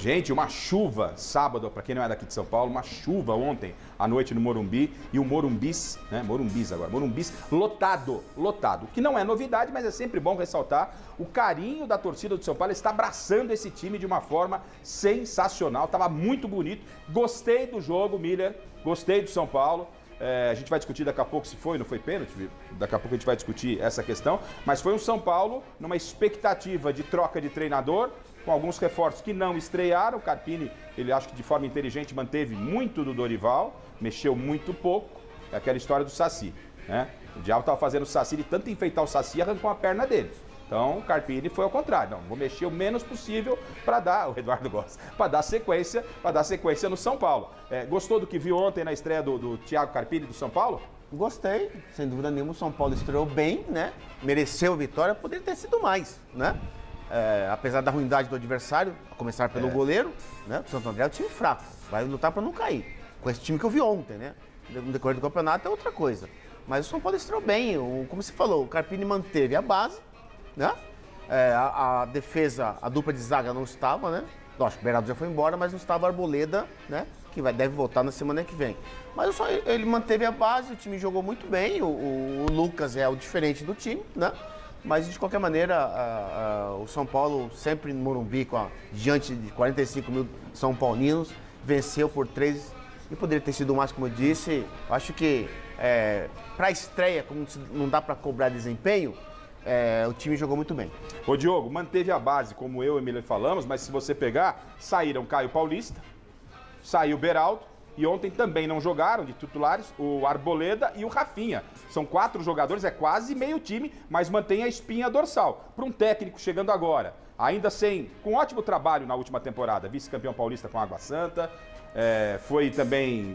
Gente, uma chuva sábado, para quem não é daqui de São Paulo, uma chuva ontem à noite no Morumbi, e o Morumbis, né? Morumbis lotado. O que não é novidade, mas é sempre bom ressaltar o carinho da torcida do São Paulo, está abraçando esse time de uma forma sensacional, estava muito bonito, gostei do jogo, Miller, gostei do São Paulo. A gente vai discutir daqui a pouco se foi ou não foi pênalti, daqui a pouco a gente vai discutir essa questão, mas foi um São Paulo numa expectativa de troca de treinador, com alguns reforços que não estrearam. O Carpini, ele acho que de forma inteligente manteve muito do Dorival, mexeu muito pouco, é aquela história do Saci, né? O diabo estava fazendo o Saci, de tanto enfeitar o Saci, arrancou a perna dele. Então, o Carpini foi ao contrário. Não, vou mexer o menos possível para dar, o Eduardo gosta, para dar sequência no São Paulo. Gostou do que viu ontem na estreia do Thiago Carpini do São Paulo? Gostei, sem dúvida nenhuma. O São Paulo estreou bem, né? Mereceu a vitória, poderia ter sido mais, né? Apesar da ruindade do adversário, a começar pelo goleiro, né? O Santo André é um time fraco, vai lutar para não cair. Com esse time que eu vi ontem, né? No decorrer do campeonato é outra coisa. Mas o São Paulo estreou bem, como você falou, o Carpini manteve a base, né? A defesa, a dupla de zaga não estava, né? Lógico, o Beraldo já foi embora, mas não estava a Arboleda, né? Que deve voltar na semana que vem. Mas ele manteve a base, o time jogou muito bem, o Lucas é o diferente do time, né? Mas, de qualquer maneira, o São Paulo, sempre no Morumbi, diante de 45 mil São Paulinos, venceu por 3 e poderia ter sido mais, como eu disse. Acho que, para a estreia, como não dá para cobrar desempenho, o time jogou muito bem. Ô Diogo, manteve a base, como eu e Emílio falamos, mas se você pegar, saíram Caio Paulista, saiu Beraldo, e ontem também não jogaram de titulares o Arboleda e o Rafinha. São 4 jogadores, é quase meio time, mas mantém a espinha dorsal. Para um técnico chegando agora, ainda com ótimo trabalho na última temporada, vice-campeão paulista com Água Santa,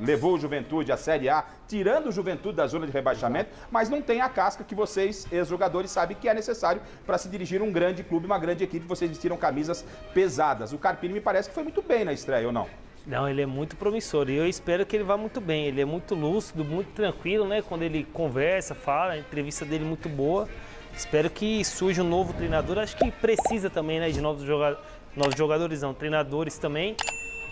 levou o Juventude à Série A, tirando o Juventude da zona de rebaixamento, mas não tem a casca que vocês, ex-jogadores, sabem que é necessário para se dirigir um grande clube, uma grande equipe. Vocês vestiram camisas pesadas. O Carpini me parece que foi muito bem na estreia, ou não? Não, ele é muito promissor e eu espero que ele vá muito bem. Ele é muito lúcido, muito tranquilo, né? Quando ele conversa, fala, a entrevista dele é muito boa. Espero que surja um novo treinador. Acho que precisa também, né, de novos jogadores, não, treinadores também.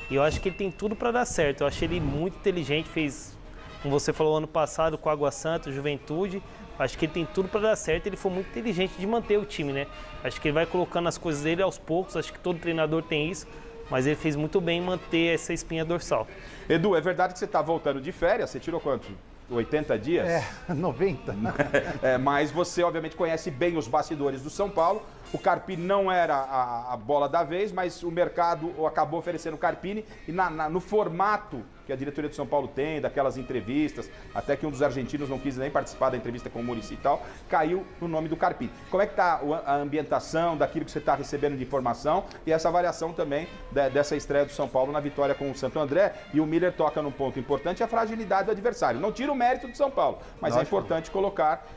E eu acho que ele tem tudo para dar certo. Eu achei ele muito inteligente, fez, como você falou, ano passado com Água Santa, Juventude. Acho que ele tem tudo para dar certo. Ele foi muito inteligente de manter o time, né? Acho que ele vai colocando as coisas dele aos poucos. Acho que todo treinador tem isso. Mas ele fez muito bem em manter essa espinha dorsal. Edu, é verdade que você está voltando de férias? Você tirou quanto? 80 dias? 90. Mas você, obviamente, conhece bem os bastidores do São Paulo. O Carpini não era a bola da vez, mas o mercado acabou oferecendo o Carpini. E no formato que a diretoria do São Paulo tem, daquelas entrevistas, até que um dos argentinos não quis nem participar da entrevista com o Muricy e tal, caiu no nome do Carpini. Como é que está a ambientação daquilo que você está recebendo de informação e essa avaliação também dessa estreia do São Paulo na vitória com o Santo André? E o Miller toca num ponto importante, a fragilidade do adversário. Não tira o mérito do São Paulo, mas é importante colocar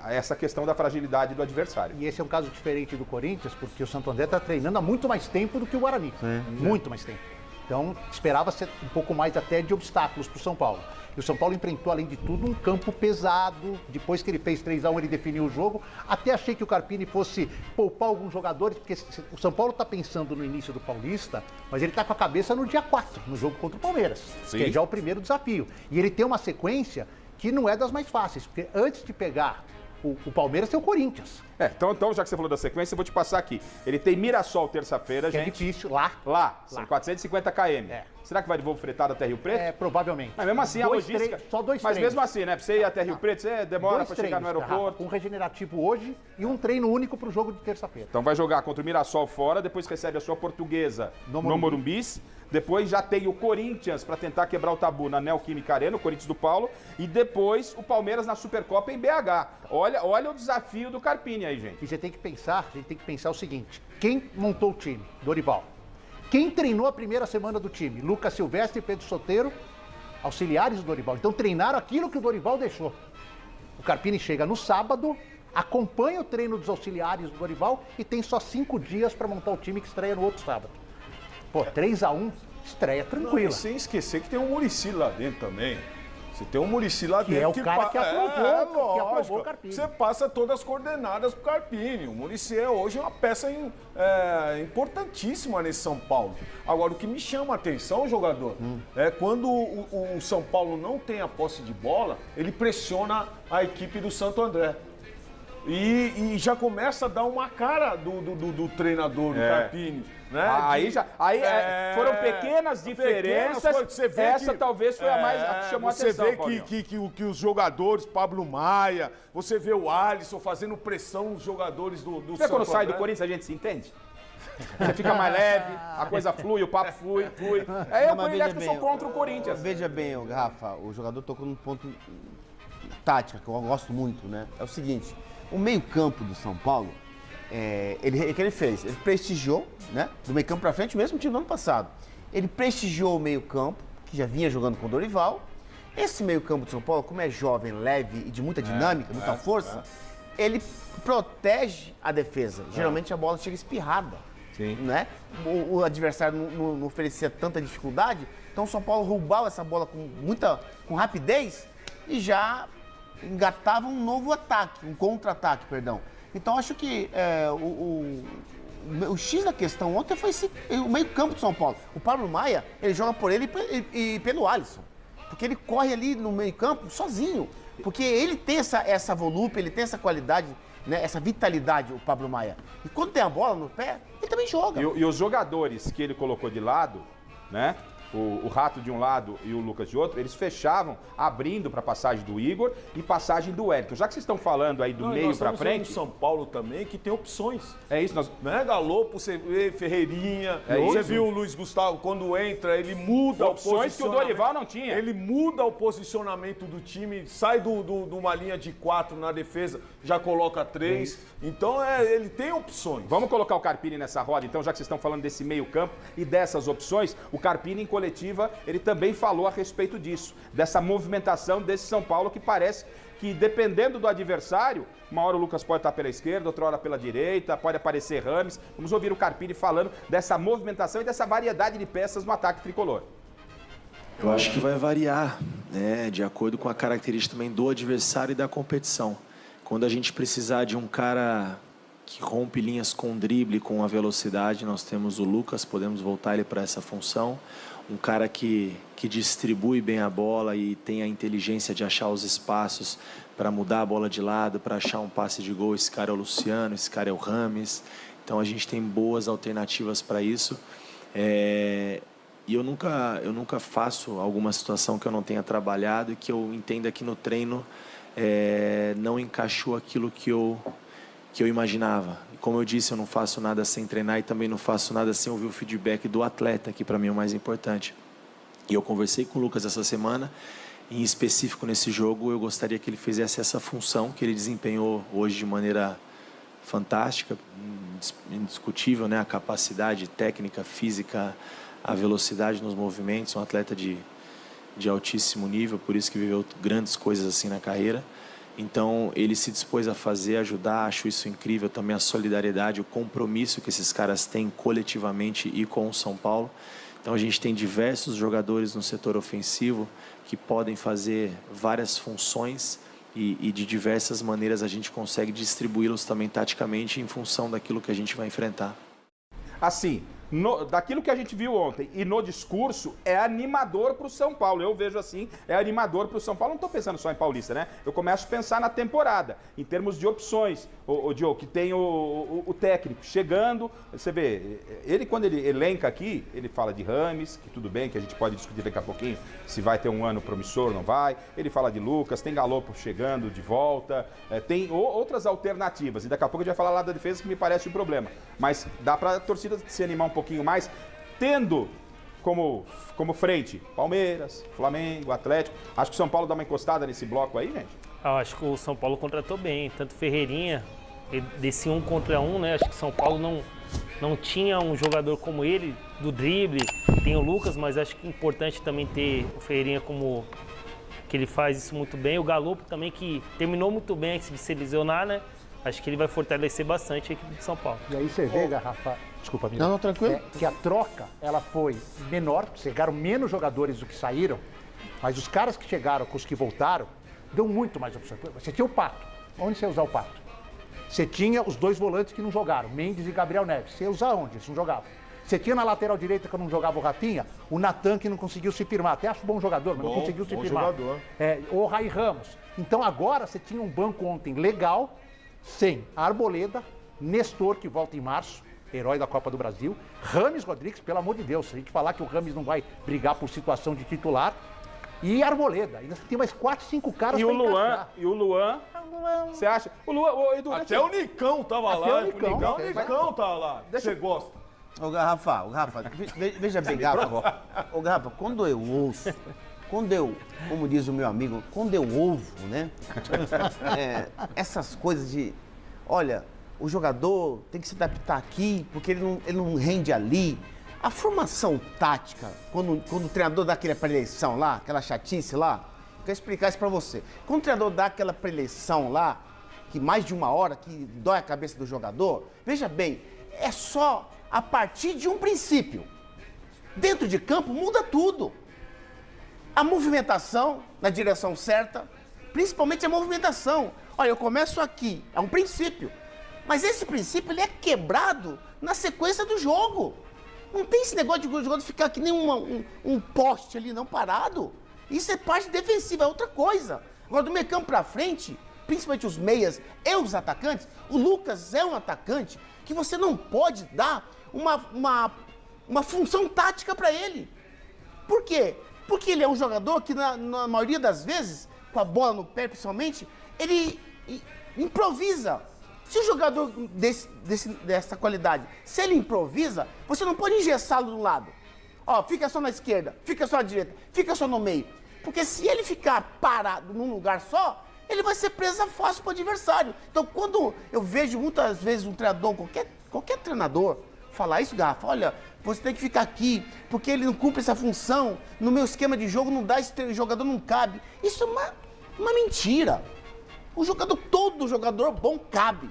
essa questão da fragilidade do adversário. E esse é um caso diferente do Corinthians, porque o Santo André está treinando há muito mais tempo do que o Guarani. Muito mais tempo. Então, esperava ser um pouco mais até de obstáculos para o São Paulo. E o São Paulo enfrentou, além de tudo, um campo pesado. Depois que ele fez 3-1, ele definiu o jogo. Até achei que o Carpini fosse poupar alguns jogadores, porque o São Paulo está pensando no início do Paulista, mas ele está com a cabeça no dia 4, no jogo contra o Palmeiras, que é já o primeiro desafio. E ele tem uma sequência que não é das mais fáceis, porque antes de pegar o Palmeiras tem o Corinthians. Então, já que você falou da sequência, eu vou te passar aqui. Ele tem Mirassol terça-feira, gente. É difícil, lá. São 450 km. Será que vai de voo fretado até Rio Preto? Provavelmente. Mas mesmo assim, a logística... Só 2 treinos. Mas mesmo assim, né? Pra você ir até Rio Preto, você demora para chegar no aeroporto. Um regenerativo hoje e um treino único para o jogo de terça-feira. Então vai jogar contra o Mirassol fora, depois recebe a sua Portuguesa no Morumbis. Depois já tem o Corinthians para tentar quebrar o tabu na Neoquímica Arena, o Corinthians do Paulo. E depois o Palmeiras na Supercopa em BH. Olha o desafio do Carpini aí, gente. E a gente tem que pensar o seguinte: quem montou o time? Dorival. Quem treinou a primeira semana do time? Lucas Silvestre e Pedro Soteiro, auxiliares do Dorival. Então treinaram aquilo que o Dorival deixou. O Carpini chega no sábado, acompanha o treino dos auxiliares do Dorival e tem só 5 dias para montar o time que estreia no outro sábado. 3-1, estreia tranquila. Não, e sem esquecer que tem um Muricy lá dentro também. Você tem um Muricy lá Que dentro é o cara que aprovou o Carpini. Você passa todas as coordenadas pro Carpini. O Muricy é hoje uma peça importantíssima nesse São Paulo. Agora, o que me chama a atenção, jogador, é quando o São Paulo não tem a posse de bola, ele pressiona a equipe do Santo André. E já começa a dar uma cara do treinador, do Carpini. Né? Foram pequenas diferenças. Você vê essa que, talvez foi a que chamou a atenção. Você vê que os jogadores, Pablo Maia, você vê o Alisson fazendo pressão nos jogadores do Você vê quando Santo sai André? do Corinthians a gente se entende? Você fica mais leve, a coisa flui, o papo flui. Eu acho que sou contra o Corinthians. Veja bem, Rafa, o jogador tocou num ponto tática que eu gosto muito, né? É o seguinte, o meio-campo do São Paulo, o que ele fez? Ele prestigiou, né? Do meio-campo pra frente, mesmo time do ano passado. Ele prestigiou o meio-campo, que já vinha jogando com o Dorival. Esse meio-campo do São Paulo, como é jovem, leve e de muita dinâmica, muita força, ele protege a defesa. Geralmente a bola chega espirrada. Sim. Né? O adversário não oferecia tanta dificuldade, então o São Paulo roubava essa bola com rapidez e já engatava um novo ataque, um contra-ataque, perdão. Então acho que o X da questão ontem foi o meio-campo do São Paulo. O Pablo Maia, ele joga por ele e pelo Alisson, porque ele corre ali no meio-campo sozinho, porque ele tem essa volúpia, ele tem essa qualidade, né, essa vitalidade, o Pablo Maia. E quando tem a bola no pé, ele também joga. E os jogadores que ele colocou de lado, né? O Rato de um lado e o Lucas de outro, eles fechavam, abrindo para passagem do Igor e passagem do Wellington. Já que vocês estão falando aí do meio para frente... São Paulo também, que tem opções. É isso, Né? Galopo, você vê Ferreirinha, você viu o Luiz Gustavo, quando entra, ele muda o posicionamento. Opções que o Dorival não tinha. Ele muda o posicionamento do time, sai de uma linha de 4 na defesa, já coloca 3. Então, ele tem opções. Vamos colocar o Carpini nessa roda, então, já que vocês estão falando desse meio campo e dessas opções. O Carpini, em coletiva, ele também falou a respeito disso, dessa movimentação desse São Paulo, que parece que, dependendo do adversário, uma hora o Lucas pode estar pela esquerda, outra hora pela direita, pode aparecer Rames. Vamos ouvir o Carpini falando dessa movimentação e dessa variedade de peças no ataque tricolor. Eu acho que vai variar, né, de acordo com a característica também do adversário e da competição. Quando a gente precisar de um cara que rompe linhas com drible, com a velocidade, nós temos o Lucas, podemos voltar ele para essa função. Um cara que distribui bem a bola e tem a inteligência de achar os espaços para mudar a bola de lado, para achar um passe de gol. Esse cara é o Luciano, esse cara é o Rames. Então a gente tem boas alternativas para isso. E eu nunca faço alguma situação que eu não tenha trabalhado e que eu entenda que no treino não encaixou aquilo que eu imaginava. Como eu disse, eu não faço nada sem treinar e também não faço nada sem ouvir o feedback do atleta, que para mim é o mais importante. E eu conversei com o Lucas essa semana, em específico nesse jogo, eu gostaria que ele fizesse essa função que ele desempenhou hoje de maneira fantástica, indiscutível, né? A capacidade técnica, física, a velocidade nos movimentos, um atleta de altíssimo nível, por isso que viveu grandes coisas assim na carreira. Então, ele se dispôs a fazer, ajudar, acho isso incrível também, a solidariedade, o compromisso que esses caras têm coletivamente e com o São Paulo. Então, a gente tem diversos jogadores no setor ofensivo que podem fazer várias funções e de diversas maneiras a gente consegue distribuí-los também taticamente em função daquilo que a gente vai enfrentar. Assim, daquilo que a gente viu ontem e no discurso, é animador para o São Paulo. Eu vejo assim, é animador para o São Paulo. Não estou pensando só em Paulista, né? Eu começo a pensar na temporada, em termos de opções. O Diogo, que tem o técnico chegando, você vê, ele quando ele elenca aqui, ele fala de Rames, que tudo bem, que a gente pode discutir daqui a pouquinho se vai ter um ano promissor ou não vai. Ele fala de Lucas, tem Galopo chegando de volta, tem outras alternativas. E daqui a pouco a gente vai falar lá da defesa, que me parece um problema. Mas dá para a torcida se animar um pouquinho mais, tendo como frente Palmeiras, Flamengo, Atlético. Acho que o São Paulo dá uma encostada nesse bloco aí, gente. Eu acho que o São Paulo contratou bem, tanto Ferreirinha, desse 1 contra 1, né? Acho que o São Paulo não tinha um jogador como ele, do drible. Tem o Lucas, mas acho que é importante também ter o Ferreirinha como que ele faz isso muito bem. O Galopo também, que terminou muito bem antes de se lesionar, né? Acho que ele vai fortalecer bastante a equipe de São Paulo. E aí você vê, Rafa, desculpa, amigo. Não, tranquilo. Que a troca, ela foi menor, chegaram menos jogadores do que saíram, Mas os caras que chegaram com os que voltaram, deu muito mais opção. Você tinha o Pato. Onde você ia usar o Pato? Você tinha os 2 volantes que não jogaram, Mendes e Gabriel Neves. Você ia usar onde? Eles não jogavam. Você tinha na lateral direita, que não jogava o Rafinha, o Natan, que não conseguiu se firmar. Até acho bom jogador, mas não conseguiu se firmar. Jogador. O Rai Ramos. Então agora você tinha um banco ontem legal, sem Arboleda, Nestor, que volta em março, herói da Copa do Brasil, Rames Rodrigues, pelo amor de Deus, se a gente falar que o Rames não vai brigar por situação de titular, e Arboleda. Ainda tem mais 4, 5 caras E pra o Luan, encaixar. você acha? O Luan, Edu, Até o Nicão tava Até lá. o Nicão. O Nicão tava lá. Você gosta? Ô, Garrafa, veja bem, Garrafa. Ô, Garrafa, quando eu ouço, como diz o meu amigo, quando eu ouvo, né? Essas coisas de, olha, o jogador tem que se adaptar aqui, porque ele não rende ali. A formação tática, quando o treinador dá aquela pré-eleição lá, aquela chatice lá, eu quero explicar isso pra você. Quando o treinador dá aquela pré-eleição lá, que mais de 1 hora, que dói a cabeça do jogador, veja bem, é só a partir de um princípio. Dentro de campo muda tudo. A movimentação na direção certa, principalmente a movimentação. Olha, eu começo aqui, é um princípio. Mas esse princípio ele é quebrado na sequência do jogo. Não tem esse negócio de o jogador ficar que nem um poste ali não parado. Isso é parte defensiva, é outra coisa. Agora, do meio campo pra frente, principalmente os meias e os atacantes, o Lucas é um atacante que você não pode dar uma função tática para ele. Por quê? Porque ele é um jogador que, na maioria das vezes, com a bola no pé principalmente, ele improvisa. Se o jogador dessa qualidade, se ele improvisa, você não pode engessá-lo do lado. Ó, fica só na esquerda, fica só na direita, fica só no meio. Porque se ele ficar parado num lugar só, ele vai ser presa fácil para o adversário. Então, quando eu vejo muitas vezes um treinador, qualquer treinador, falar isso, Garrafa, olha, você tem que ficar aqui, porque ele não cumpre essa função, no meu esquema de jogo não dá, esse jogador não cabe. Isso é uma mentira. Todo jogador bom cabe.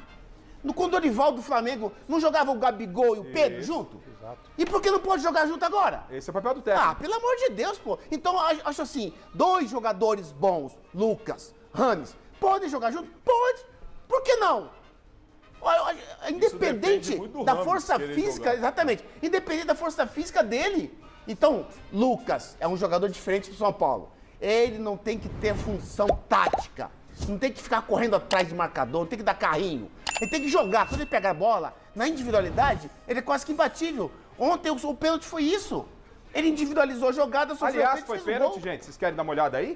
Quando o Dorival do Flamengo não jogava o Gabigol e o Pedro junto? Exato. E por que não pode jogar junto agora? Esse é o papel do técnico. Ah, pelo amor de Deus, pô. Então, acho assim, 2 jogadores bons, Lucas, Rames, podem jogar junto? Pode. Por que não? Independente da força física, exatamente, independente da força física dele. Então, Lucas é um jogador diferente do São Paulo. Ele não tem que ter função tática. Não tem que ficar correndo atrás de marcador, não tem que dar carrinho. Ele tem que jogar. Quando ele pega a bola, na individualidade, ele é quase que imbatível. Ontem o pênalti foi isso. Ele individualizou a jogada, sofreu. Aliás, foi pênalti, gente. Vocês querem dar uma olhada aí?